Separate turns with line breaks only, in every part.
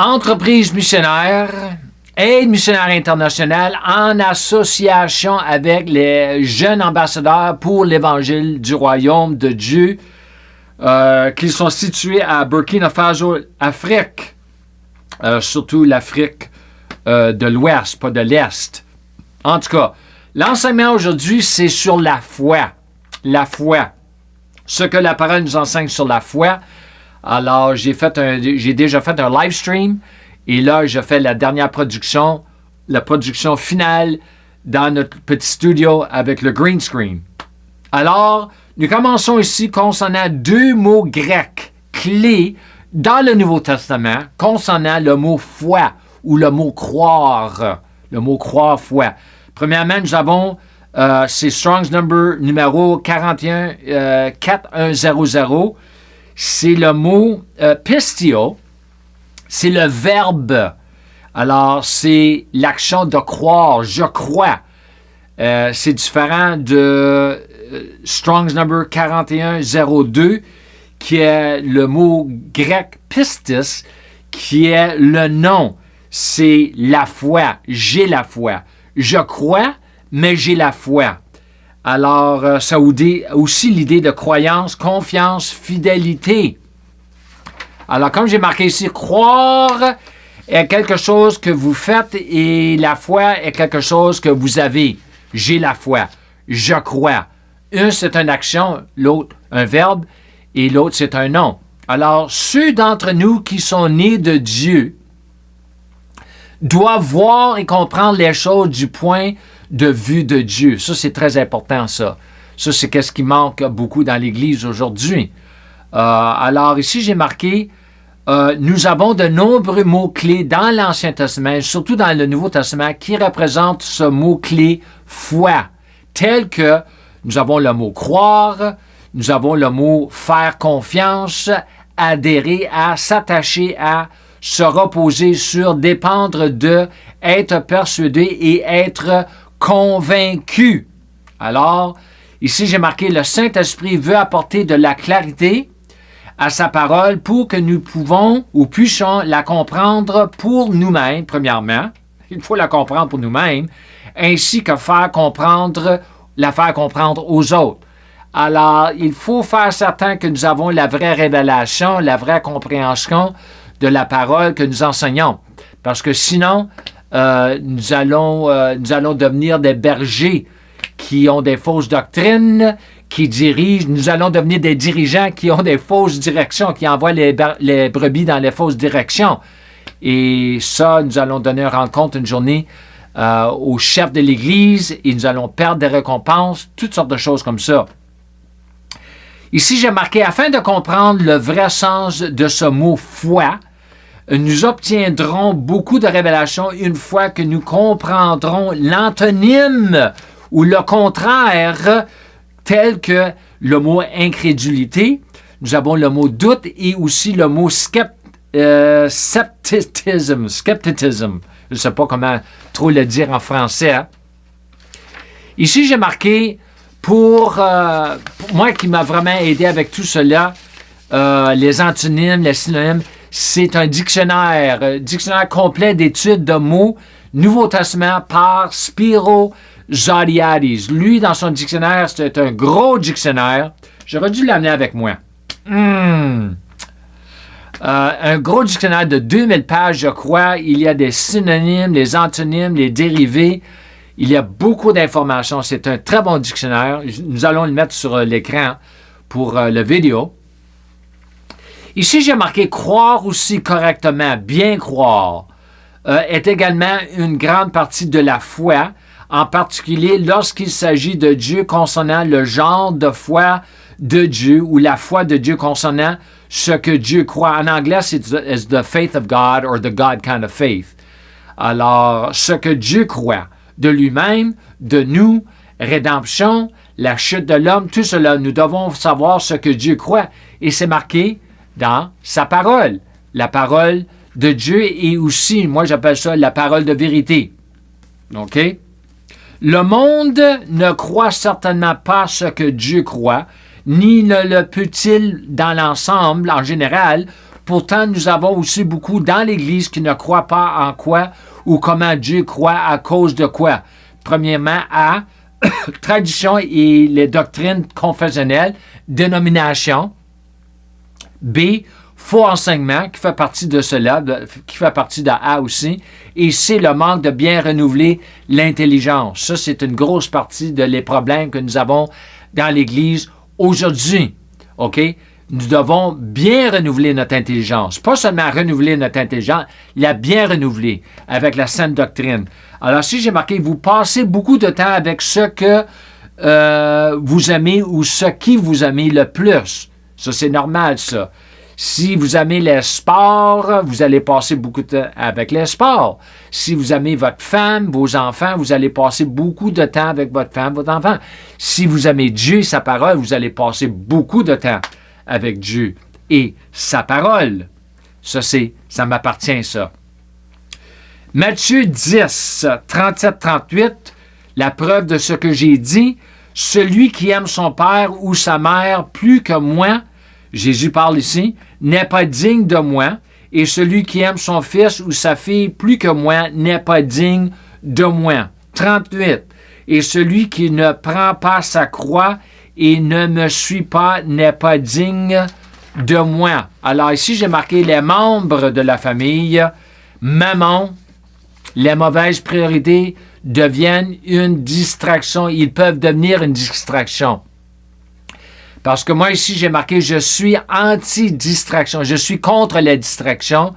Entreprise missionnaire, aide missionnaire internationale en association avec les jeunes ambassadeurs pour l'évangile du royaume de Dieu qui sont situés à Burkina Faso, Afrique. Surtout l'Afrique de l'Ouest, pas de l'Est. En tout cas, l'enseignement aujourd'hui, c'est sur la foi. La foi. Ce que la parole nous enseigne sur la foi. Alors, j'ai déjà fait un live stream et là, je fais la dernière production, la production finale dans notre petit studio avec le green screen. Alors, nous commençons ici concernant 2 mots grecs clés dans le Nouveau Testament concernant le mot foi ou le mot croire. Le mot croire, foi. Premièrement, nous avons, c'est Strong's Number numéro 4100. C'est le mot pistio, c'est le verbe. Alors, c'est l'action de croire, je crois. C'est différent de Strong's Number 4102, qui est le mot grec pistis, qui est le nom. C'est la foi, j'ai la foi. Je crois, mais j'ai la foi. Alors, ça aussi l'idée de croyance, confiance, fidélité. Alors, comme j'ai marqué ici, croire est quelque chose que vous faites et la foi est quelque chose que vous avez. J'ai la foi. Je crois. Un, c'est une action, l'autre, un verbe, et l'autre, c'est un nom. Alors, ceux d'entre nous qui sont nés de Dieu doivent voir et comprendre les choses du point de vue de Dieu. Ça, c'est très important, ça. Ça, c'est qu'est-ce qui manque beaucoup dans l'Église aujourd'hui. Alors, ici, j'ai marqué, nous avons de nombreux mots-clés dans l'Ancien Testament, surtout dans le Nouveau Testament, qui représentent ce mot-clé foi, tel que nous avons le mot croire, nous avons le mot faire confiance, adhérer à, s'attacher à, se reposer sur, dépendre de, être persuadé et être convaincu. Alors, ici, j'ai marqué, le Saint-Esprit veut apporter de la clarité à sa parole pour que nous pouvons ou puissions la comprendre pour nous-mêmes, premièrement. Il faut la comprendre pour nous-mêmes, ainsi que la faire comprendre aux autres. Alors, il faut faire certain que nous avons la vraie révélation, la vraie compréhension de la parole que nous enseignons. Parce que sinon, nous allons devenir des bergers qui ont des fausses doctrines, qui dirigent. Nous allons devenir des dirigeants qui ont des fausses directions, qui envoient les brebis dans les fausses directions. Et ça, nous allons donner un rencontre une journée au chef de l'Église et nous allons perdre des récompenses, toutes sortes de choses comme ça. Ici, j'ai marqué, afin de comprendre le vrai sens de ce mot « foi », nous obtiendrons beaucoup de révélations une fois que nous comprendrons l'antonyme ou le contraire, tel que le mot « incrédulité ». Nous avons le mot « doute » et aussi le mot « scepticism ». Je ne sais pas comment trop le dire en français. Hein? Ici, j'ai marqué, pour moi qui m'a vraiment aidé avec tout cela, les antonymes, les synonymes, c'est un dictionnaire complet d'études de mots Nouveau Testament par Spiro Zariadis. Lui, dans son dictionnaire, c'est un gros dictionnaire. J'aurais dû l'amener avec moi. Un gros dictionnaire de 2000 pages, je crois. Il y a des synonymes, les antonymes, les dérivés. Il y a beaucoup d'informations. C'est un très bon dictionnaire. Nous allons le mettre sur l'écran pour la vidéo. Ici, j'ai marqué « croire aussi correctement », « bien croire », est également une grande partie de la foi, en particulier lorsqu'il s'agit de Dieu concernant le genre de foi de Dieu ou la foi de Dieu concernant ce que Dieu croit. En anglais, c'est « the faith of God » or « the God kind of faith ». Alors, ce que Dieu croit de lui-même, de nous, rédemption, la chute de l'homme, tout cela, nous devons savoir ce que Dieu croit. Et c'est marqué dans sa parole, la parole de Dieu et aussi, moi j'appelle ça la parole de vérité. OK? Le monde ne croit certainement pas ce que Dieu croit, ni ne le peut-il dans l'ensemble, en général, Pourtant, nous avons aussi beaucoup dans l'Église qui ne croient pas en quoi ou comment Dieu croit à cause de quoi. Premièrement, A, tradition et les doctrines confessionnelles, dénomination. B, faux enseignement, qui fait partie de cela, qui fait partie de A aussi. Et C, le manque de bien renouveler l'intelligence. Ça, c'est une grosse partie des problèmes que nous avons dans l'Église aujourd'hui. OK? Nous devons bien renouveler notre intelligence. Pas seulement renouveler notre intelligence, la bien renouveler avec la saine doctrine. Alors, si j'ai marqué, vous passez beaucoup de temps avec ce que vous aimez ou ce qui vous aimez le plus. Ça, c'est normal, ça. Si vous aimez les sports, vous allez passer beaucoup de temps avec les sports. Si vous aimez votre femme, vos enfants, vous allez passer beaucoup de temps avec votre femme, votre enfant. Si vous aimez Dieu et sa parole, vous allez passer beaucoup de temps avec Dieu et sa parole. Ça m'appartient, ça. Matthieu 10, 37-38, la preuve de ce que j'ai dit, celui qui aime son père ou sa mère plus que moi, Jésus parle ici, n'est pas digne de moi, et celui qui aime son fils ou sa fille plus que moi n'est pas digne de moi. 38, et celui qui ne prend pas sa croix et ne me suit pas n'est pas digne de moi. Alors ici, j'ai marqué les membres de la famille. Maman, les mauvaises priorités deviennent une distraction. Ils peuvent devenir une distraction. Parce que moi, ici, j'ai marqué « Je suis anti-distraction ». Je suis contre la distraction.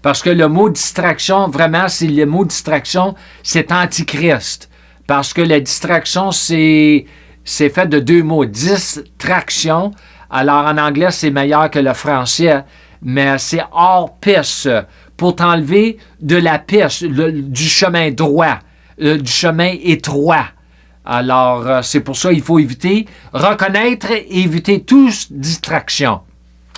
Parce que le mot distraction, vraiment, c'est le mot distraction, c'est antichrist. Parce que la distraction, c'est fait de deux mots. Distraction. Alors, en anglais, c'est meilleur que le français, mais c'est hors piste. Pour t'enlever de la piste, du chemin droit, du chemin étroit. Alors, c'est pour ça qu'il faut éviter, reconnaître et éviter toute distraction.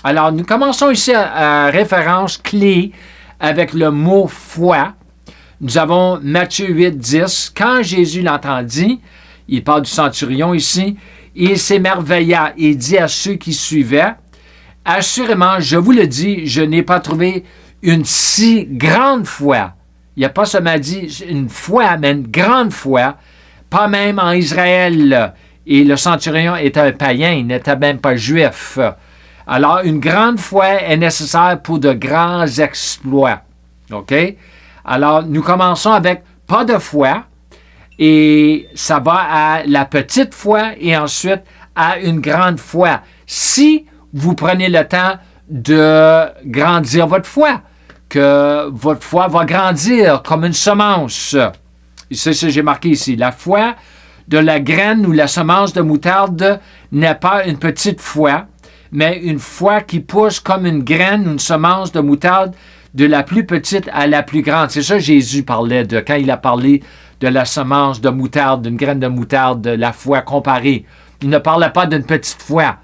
Alors, nous commençons ici à référence clé avec le mot foi. Nous avons Matthieu 8, 10. Quand Jésus l'entendit, il parle du centurion ici, il s'émerveilla et dit à ceux qui suivaient, « Assurément, je vous le dis, je n'ai pas trouvé une si grande foi. » Il n'a pas seulement dit une foi, mais une grande foi, pas même en Israël. Et le centurion était un païen, il n'était même pas juif. Alors, une grande foi est nécessaire pour de grands exploits. OK? Alors, nous commençons avec pas de foi, et ça va à la petite foi et ensuite à une grande foi. Si vous prenez le temps de grandir votre foi, que votre foi va grandir comme une semence. C'est ce que j'ai marqué ici. La foi de la graine ou la semence de moutarde n'est pas une petite foi, mais une foi qui pousse comme une graine ou une semence de moutarde de la plus petite à la plus grande. C'est ça que Jésus parlait de quand il a parlé de la semence de moutarde, d'une graine de moutarde, de la foi comparée. Il ne parlait pas d'une petite foi,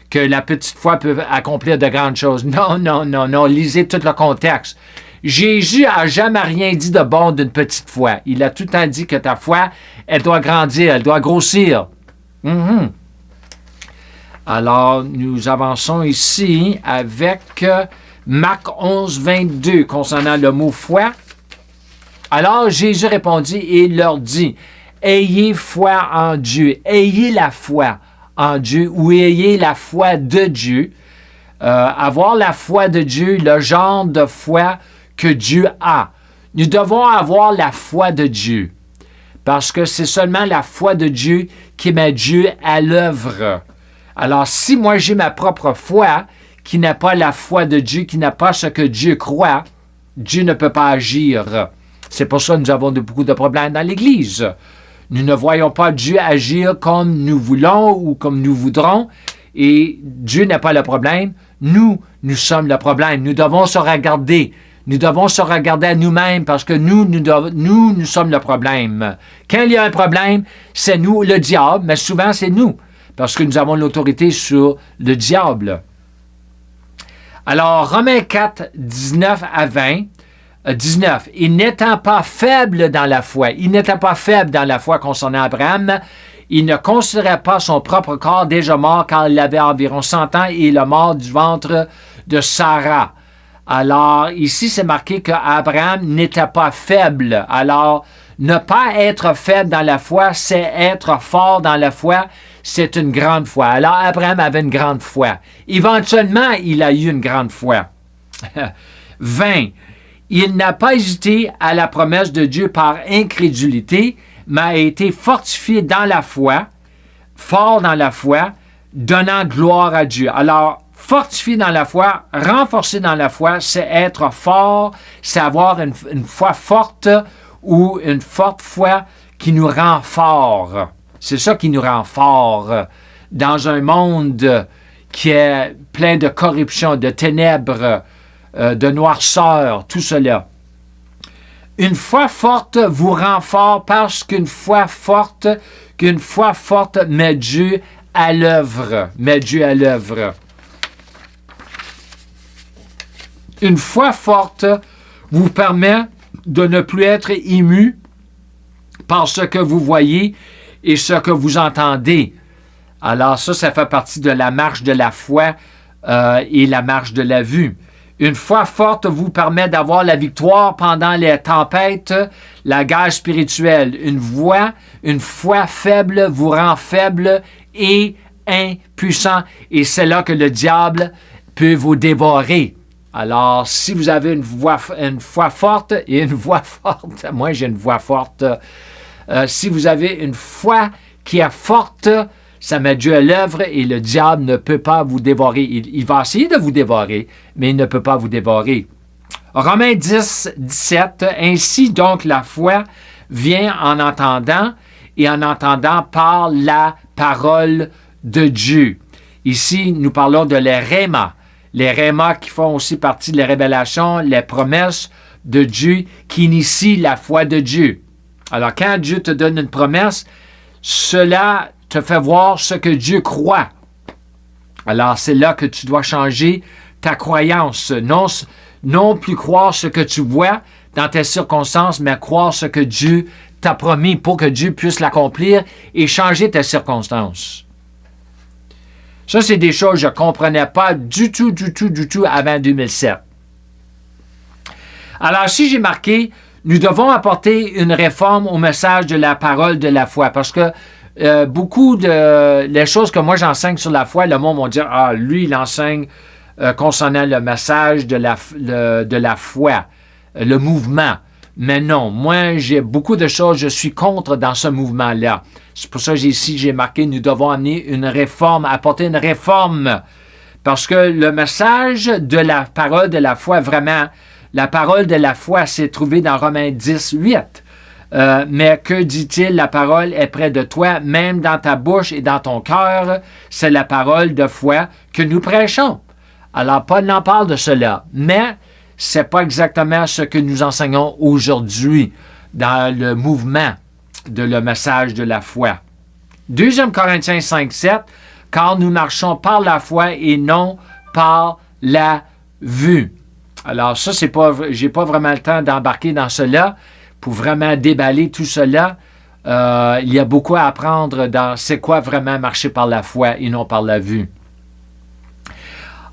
que la petite foi peut accomplir de grandes choses. Non, non, non, non. Lisez tout le contexte. Jésus n'a jamais rien dit de bon d'une petite foi. Il a tout le temps dit que ta foi, elle doit grandir, elle doit grossir. Alors, nous avançons ici avec Marc 11, 22, concernant le mot foi. Alors, Jésus répondit et leur dit, « Ayez foi en Dieu, ayez la foi en Dieu ou ayez la foi de Dieu. » Avoir la foi de Dieu, le genre de foi que Dieu a. Nous devons avoir la foi de Dieu parce que c'est seulement la foi de Dieu qui met Dieu à l'œuvre. Alors, si moi j'ai ma propre foi qui n'a pas la foi de Dieu, qui n'a pas ce que Dieu croit, Dieu ne peut pas agir. C'est pour ça que nous avons beaucoup de problèmes dans l'Église. Nous ne voyons pas Dieu agir comme nous voulons ou comme nous voudrons. Et Dieu n'a pas le problème. Nous sommes le problème. Nous devons se regarder. Nous devons se regarder à nous-mêmes parce que nous sommes le problème. Quand il y a un problème, c'est nous, le diable, mais souvent c'est nous, parce que nous avons l'autorité sur le diable. Alors, Romains 4, 19 à 20, 19. « Il n'étant pas faible dans la foi, concernant Abraham, il ne considérait pas son propre corps déjà mort car il avait environ 100 ans et il est mort du ventre de Sarah. Alors, ici, c'est marqué qu'Abraham n'était pas faible. Alors, ne pas être faible dans la foi, c'est être fort dans la foi. C'est une grande foi. Alors, Abraham avait une grande foi. Éventuellement, il a eu une grande foi. 20. Il n'a pas hésité à la promesse de Dieu par incrédulité, mais a été fortifié dans la foi, fort dans la foi, donnant gloire à Dieu. Alors, fortifié dans la foi, renforcé dans la foi, c'est être fort, c'est avoir une foi forte ou une forte foi qui nous rend fort. C'est ça qui nous rend fort dans un monde qui est plein de corruption, de ténèbres, de noirceur, tout cela. Une foi forte vous rend fort parce qu'une foi forte met Dieu à l'œuvre. Met Dieu à l'œuvre. Une foi forte vous permet de ne plus être ému par ce que vous voyez et ce que vous entendez. Alors ça fait partie de la marche de la foi et la marche de la vue. Une foi forte vous permet d'avoir la victoire pendant les tempêtes, la guerre spirituelle. Une foi faible vous rend faible et impuissant. Et c'est là que le diable peut vous dévorer. Alors, si vous avez une foi forte et une voix forte, moi j'ai une voix forte, si vous avez une foi qui est forte, ça met Dieu à l'œuvre et le diable ne peut pas vous dévorer. Il va essayer de vous dévorer, mais il ne peut pas vous dévorer. Romains 10, 17, ainsi donc la foi vient en entendant et en entendant par la parole de Dieu. Ici, nous parlons de les rémas. Les rémas qui font aussi partie de la révélation, les promesses de Dieu qui initient la foi de Dieu. Alors, quand Dieu te donne une promesse, cela te fait voir ce que Dieu croit. Alors, c'est là que tu dois changer ta croyance. Non plus croire ce que tu vois dans tes circonstances, mais croire ce que Dieu t'a promis pour que Dieu puisse l'accomplir et changer tes circonstances. Ça, c'est des choses que je ne comprenais pas du tout avant 2007. Alors, si j'ai marqué, nous devons apporter une réforme au message de la parole de la foi, parce que beaucoup les choses que moi j'enseigne sur la foi, le monde va dire, ah, lui, il enseigne concernant le message de la foi, le mouvement. Mais non, moi, j'ai beaucoup de choses, je suis contre dans ce mouvement-là. C'est pour ça que j'ai marqué, nous devons amener une réforme, apporter une réforme. Parce que le message de la parole de la foi, vraiment, la parole de la foi s'est trouvée dans Romains 10, 8. Mais que dit-il? La parole est près de toi, même dans ta bouche et dans ton cœur. C'est la parole de foi que nous prêchons. Alors, Paul en parle de cela, mais ce n'est pas exactement ce que nous enseignons aujourd'hui dans le mouvement de le message de la foi. 2 Corinthiens 5, 7, car nous marchons par la foi et non par la vue. Alors ça, j'ai pas vraiment le temps d'embarquer dans cela pour vraiment déballer tout cela. Il y a beaucoup à apprendre dans c'est quoi vraiment marcher par la foi et non par la vue.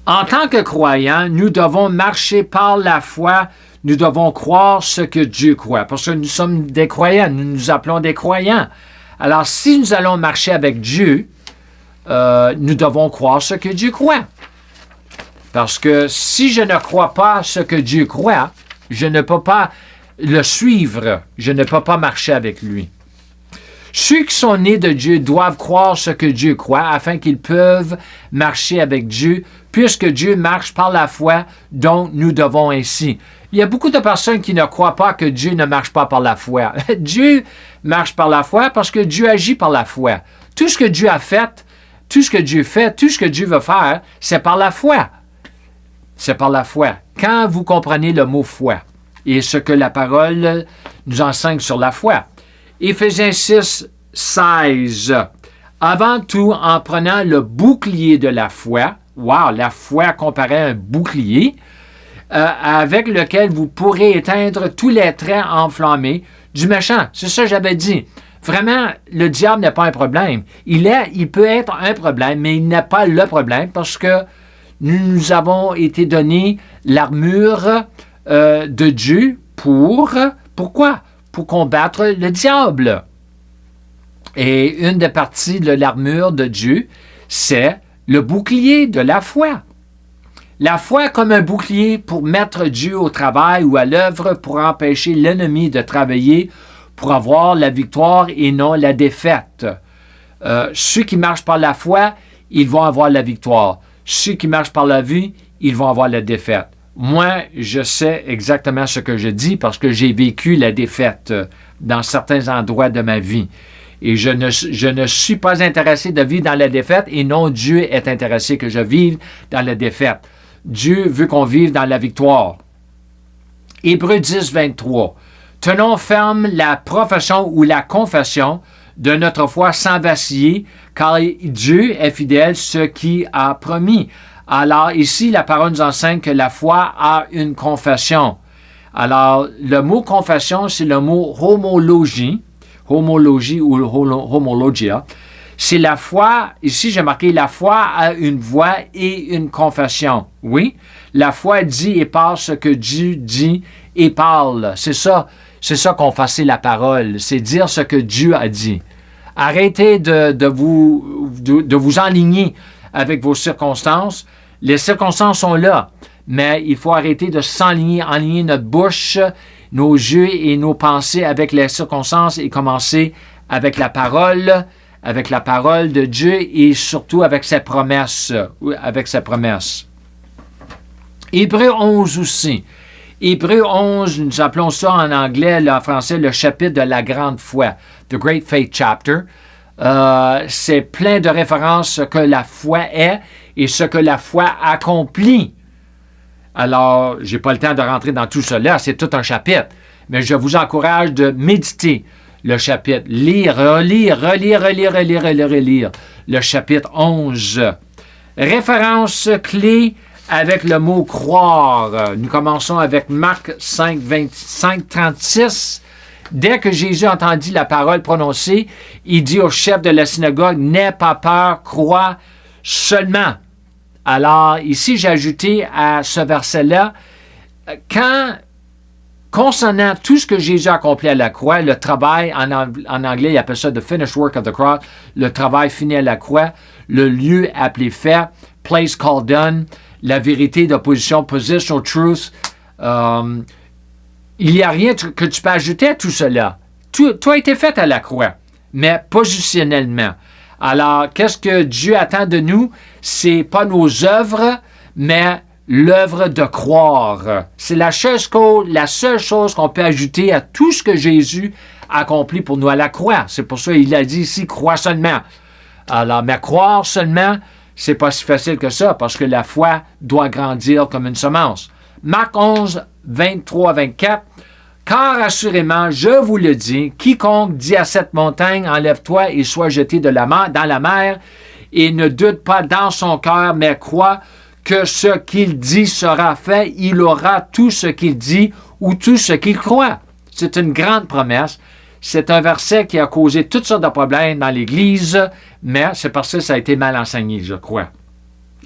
En tant que croyants, nous devons marcher par la foi, nous devons croire ce que Dieu croit, parce que nous sommes des croyants, nous nous appelons des croyants. Alors, si nous allons marcher avec Dieu, nous devons croire ce que Dieu croit. Parce que si je ne crois pas ce que Dieu croit, je ne peux pas le suivre, je ne peux pas marcher avec lui. Ceux qui sont nés de Dieu doivent croire ce que Dieu croit afin qu'ils peuvent marcher avec Dieu, puisque Dieu marche par la foi, donc nous devons ainsi. Il y a beaucoup de personnes qui ne croient pas que Dieu ne marche pas par la foi. Dieu marche par la foi parce que Dieu agit par la foi. Tout ce que Dieu a fait, tout ce que Dieu fait, tout ce que Dieu veut faire, c'est par la foi. C'est par la foi. Quand vous comprenez le mot foi et ce que la parole nous enseigne sur la foi. Éphésiens 6, 16. Avant tout, en prenant le bouclier de la foi, wow, la foi comparée à un bouclier, avec lequel vous pourrez éteindre tous les traits enflammés du méchant. C'est ça que j'avais dit. Vraiment, le diable n'est pas un problème. Il peut être un problème, mais il n'est pas le problème parce que nous avons été donné l'armure de Dieu pourquoi? Pour combattre le diable. Et une des parties de l'armure de Dieu, c'est le bouclier de la foi. La foi comme un bouclier pour mettre Dieu au travail ou à l'œuvre pour empêcher l'ennemi de travailler pour avoir la victoire et non la défaite. Ceux qui marchent par la foi, ils vont avoir la victoire. Ceux qui marchent par la vue, ils vont avoir la défaite. Moi, je sais exactement ce que je dis parce que j'ai vécu la défaite dans certains endroits de ma vie. Et je ne suis pas intéressé de vivre dans la défaite et non Dieu est intéressé que je vive dans la défaite. Dieu veut qu'on vive dans la victoire. Hébreux 10, 23. Tenons ferme la profession ou la confession de notre foi sans vaciller, car Dieu est fidèle ce qui a promis. Alors ici, la parole nous enseigne que la foi a une confession. Alors, le mot confession, c'est le mot homologie ou homologia. C'est la foi, ici j'ai marqué la foi a une voix et une confession. Oui, la foi dit et parle ce que Dieu dit et parle. C'est ça confesser la parole, c'est dire ce que Dieu a dit. Arrêtez de vous enligner avec vos circonstances. Les circonstances sont là, mais il faut arrêter de enligner notre bouche, nos yeux et nos pensées avec les circonstances et commencer avec la parole de Dieu et surtout avec ses promesses. Hébreux 11 aussi. Hébreux 11, nous appelons ça en anglais, en français, le chapitre de la grande foi, The Great Faith Chapter. C'est plein de références ce que la foi est et ce que la foi accomplit. Alors, je n'ai pas le temps de rentrer dans tout cela, c'est tout un chapitre, mais je vous encourage de méditer le chapitre, relire le chapitre 11. Référence clé avec le mot croire. Nous commençons avec Marc 5, 25, 36. Dès que Jésus entendit la parole prononcée, il dit au chef de la synagogue, « N'aie pas peur, crois seulement. » Alors, ici, j'ai ajouté à ce verset-là, concernant tout ce que Jésus a accompli à la croix, le travail, en anglais, il appelle ça « the finished work of the cross », le travail fini à la croix, le lieu appelé fait, place called done, la vérité d'opposition, positional truth. Il n'y a rien que tu peux ajouter à tout cela. Tout a été fait à la croix, mais positionnellement. Alors, qu'est-ce que Dieu attend de nous? C'est pas nos œuvres, mais l'œuvre de croire. C'est la seule chose qu'on peut ajouter à tout ce que Jésus a accompli pour nous à la croix. C'est pour ça qu'il a dit ici, crois seulement. Alors, mais croire seulement, c'est pas si facile que ça, parce que la foi doit grandir comme une semence. Marc 11, 23-24. Car assurément, je vous le dis, quiconque dit à cette montagne, enlève-toi et sois jeté dans la mer, et ne doute pas dans son cœur, mais croit que ce qu'il dit sera fait, il aura tout ce qu'il dit ou tout ce qu'il croit. C'est une grande promesse. C'est un verset qui a causé toutes sortes de problèmes dans l'Église, mais c'est parce que ça a été mal enseigné, je crois.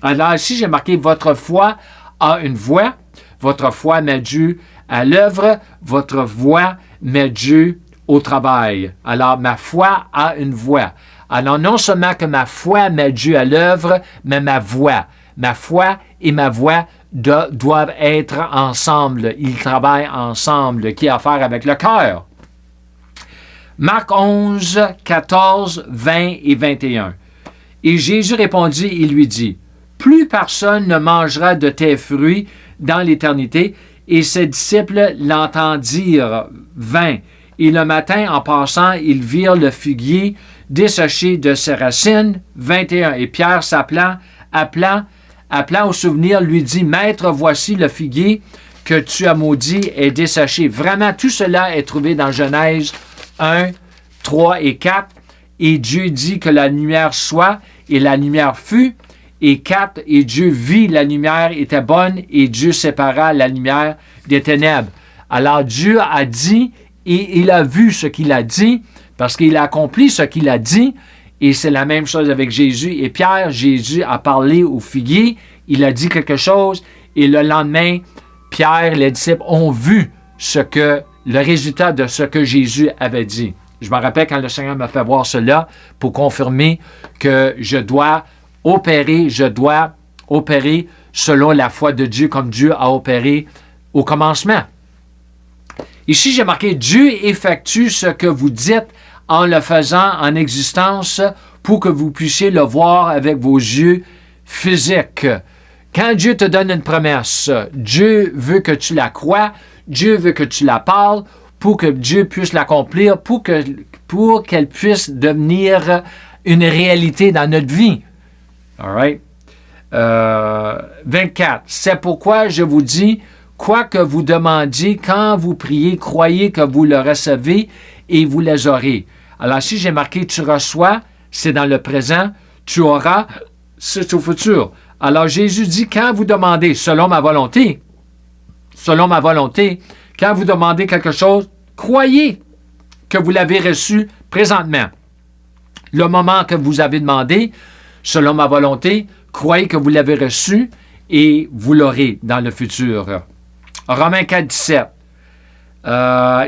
Alors ici, j'ai marqué « Votre foi a une voix ». Votre foi met Dieu à l'œuvre. Votre voix met Dieu au travail. Alors, ma foi a une voix. Alors, non seulement que ma foi met Dieu à l'œuvre, mais ma voix. Ma foi et ma voix doivent être ensemble. Ils travaillent ensemble, qui a à faire avec le cœur. Marc 11, 14, 20 et 21. Et Jésus répondit et lui dit, « Plus personne ne mangera de tes fruits dans l'éternité. » Et ses disciples l'entendirent. 20. Et le matin, en passant, ils virent le figuier desséché de ses racines. 21. Et Pierre s'appelant au souvenir, lui dit, « Maître, voici le figuier que tu as maudit est desséché. » Vraiment, tout cela est trouvé dans Genèse 1, 3 et 4. Et Dieu dit que la lumière soit, et la lumière fut. Et 4, et Dieu vit la lumière était bonne, et Dieu sépara la lumière des ténèbres. Alors Dieu a dit, et il a vu ce qu'il a dit, parce qu'il a accompli ce qu'il a dit, Et c'est la même chose avec Jésus et Pierre. Jésus a parlé au figuier, il a dit quelque chose, et le lendemain, Pierre et les disciples ont vu le résultat de ce que Jésus avait dit. Je me rappelle quand le Seigneur m'a fait voir cela pour confirmer que je dois opérer selon la foi de Dieu comme Dieu a opéré au commencement. Ici, j'ai marqué « Dieu effectue ce que vous dites en le faisant en existence pour que vous puissiez le voir avec vos yeux physiques. » Quand Dieu te donne une promesse, Dieu veut que tu la crois, Dieu veut que tu la parles pour que Dieu puisse l'accomplir, pour qu'elle puisse devenir une réalité dans notre vie. All right? 24. C'est pourquoi je vous dis, quoi que vous demandiez quand vous priez, croyez que vous le recevez et vous les aurez. Alors ici, j'ai marqué « tu reçois », c'est dans le présent, « tu auras », c'est au futur. Alors Jésus dit, quand vous demandez, selon ma volonté, quand vous demandez quelque chose, croyez que vous l'avez reçu présentement. Le moment que vous avez demandé, selon ma volonté, croyez que vous l'avez reçu et vous l'aurez dans le futur. Romains 4, 17.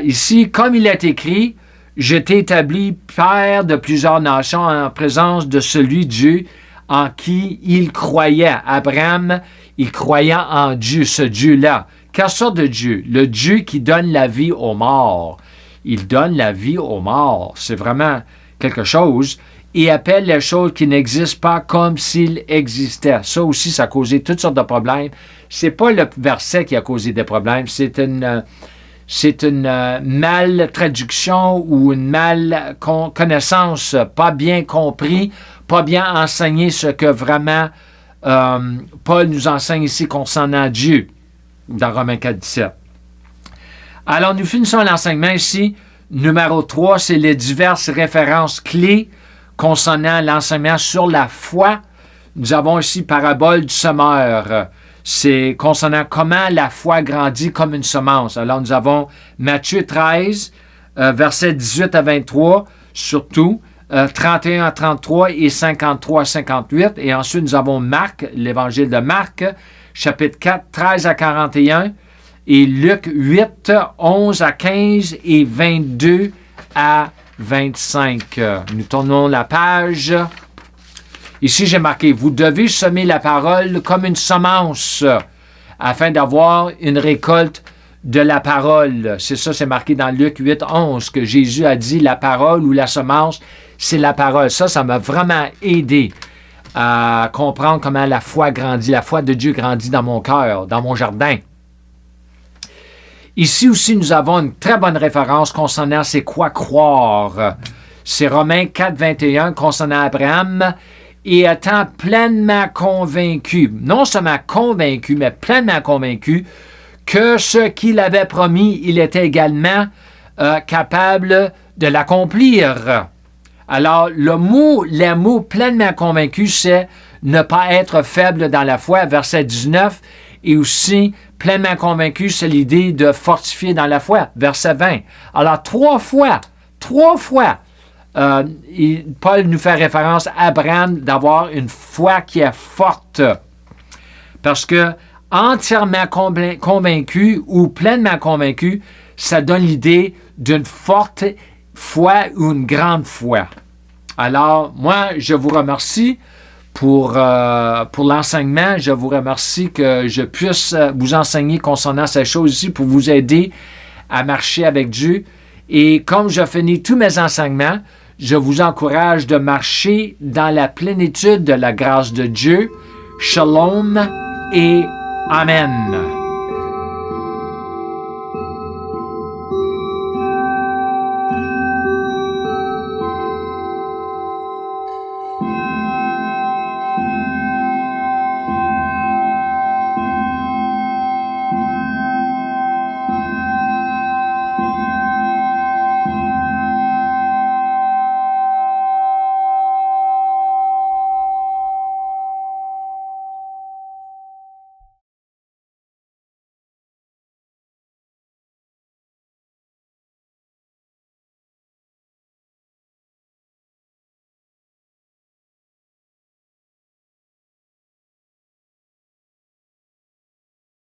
Ici, comme il est écrit, je t'ai établi père de plusieurs nations en présence de celui Dieu en qui il croyait. Abraham, il croyait en Dieu, ce Dieu-là. Quelle sorte de Dieu? Le Dieu qui donne la vie aux morts. Il donne la vie aux morts. C'est vraiment quelque chose. Et appelle les choses qui n'existent pas comme s'ils existaient. Ça aussi, ça a causé toutes sortes de problèmes. C'est pas le verset qui a causé des problèmes. C'est une mal traduction ou une mal connaissance, pas bien compris, pas bien enseigné ce que vraiment Paul nous enseigne ici concernant Dieu, dans Romains 4, 17. Alors, nous finissons l'enseignement ici. Numéro 3, c'est les diverses références clés concernant l'enseignement sur la foi. Nous avons ici parabole du semeur. C'est concernant comment la foi grandit comme une semence. Alors, nous avons Matthieu 13, versets 18 à 23, surtout, 31 à 33 et 53 à 58. Et ensuite, nous avons Marc, l'évangile de Marc, chapitre 4, 13 à 41, et Luc 8, 11 à 15 et 22 à 25. Nous tournons la page. Ici, j'ai marqué, vous devez semer la parole comme une semence afin d'avoir une récolte de la parole. C'est ça, c'est marqué dans Luc 8, 11, que Jésus a dit la parole ou la semence, c'est la parole. Ça m'a vraiment aidé à comprendre comment la foi grandit, la foi de Dieu grandit dans mon cœur, dans mon jardin. Ici aussi, nous avons une très bonne référence concernant c'est quoi croire. C'est Romains 4, 21 concernant Abraham. Et étant pleinement convaincu, non seulement convaincu, mais pleinement convaincu, que ce qu'il avait promis, il était également capable de l'accomplir. Alors, le mot pleinement convaincu, c'est ne pas être faible dans la foi, verset 19, et aussi pleinement convaincu, c'est l'idée de fortifier dans la foi, verset 20. Alors, trois fois, Paul nous fait référence à Abraham d'avoir une foi qui est forte. Parce que entièrement convaincu ou pleinement convaincu, ça donne l'idée d'une forte foi ou une grande foi. Alors, moi, je vous remercie pour l'enseignement. Je vous remercie que je puisse vous enseigner concernant ces choses-ci pour vous aider à marcher avec Dieu. Et comme je finis tous mes enseignements, je vous encourage de marcher dans la plénitude de la grâce de Dieu. Shalom et Amen.